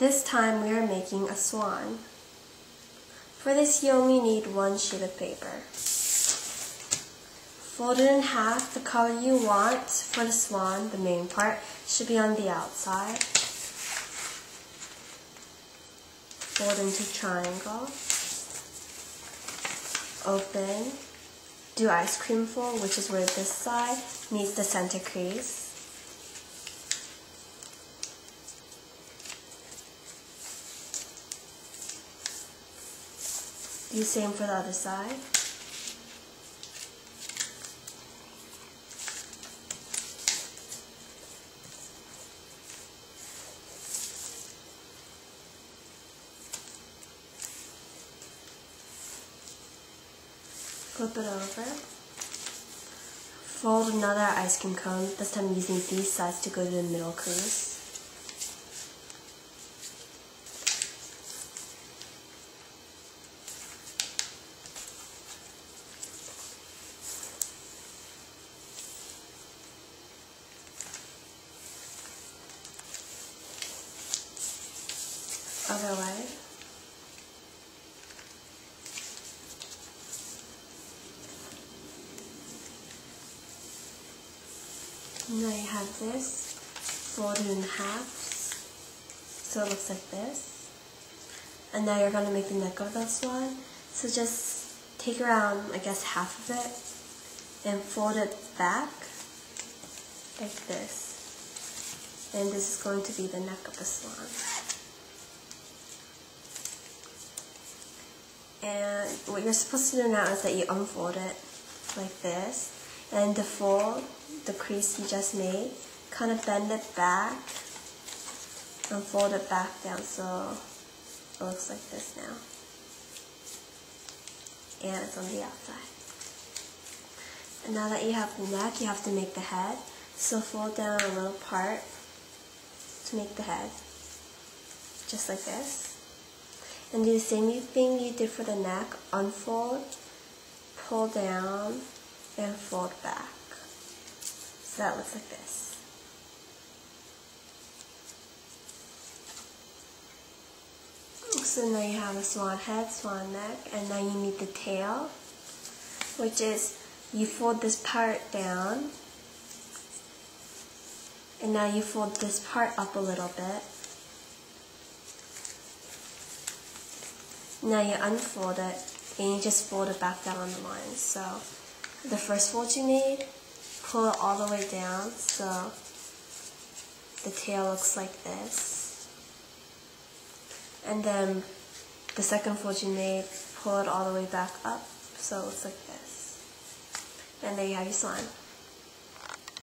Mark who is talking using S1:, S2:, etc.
S1: This time we are making a swan. For this you only need 1 sheet of paper. Fold it in half. The color you want for the swan, the main part, should be on the outside. Fold into triangle. Open. Do ice cream fold, which is where this side meets the center crease. Do the same for the other side. Flip it over. Fold another ice cream cone, this time using these sides to go to the middle crease. Other way. Now you have this, fold it in half, so it looks like this. And now you're going to make the neck of the swan. So just take around, I guess, half of it and fold it back like this. And this is going to be the neck of the swan. And what you're supposed to do now is that you unfold it like this, and to fold the crease you just made, kind of bend it back and fold it back down so it looks like this now. And it's on the outside. And now that you have the neck, you have to make the head. So fold down a little part to make the head, just like this. And do the same thing you did for the neck, unfold, pull down, and fold back. So that looks like this. So now you have a swan head, swan neck, and now you need the tail, which is you fold this part down, and now you fold this part up a little bit. Now you unfold it, and you just fold it back down on the line. So the first fold you made, pull it all the way down so the tail looks like this. And then the second fold you made, pull it all the way back up so it looks like this. And there you have your swan.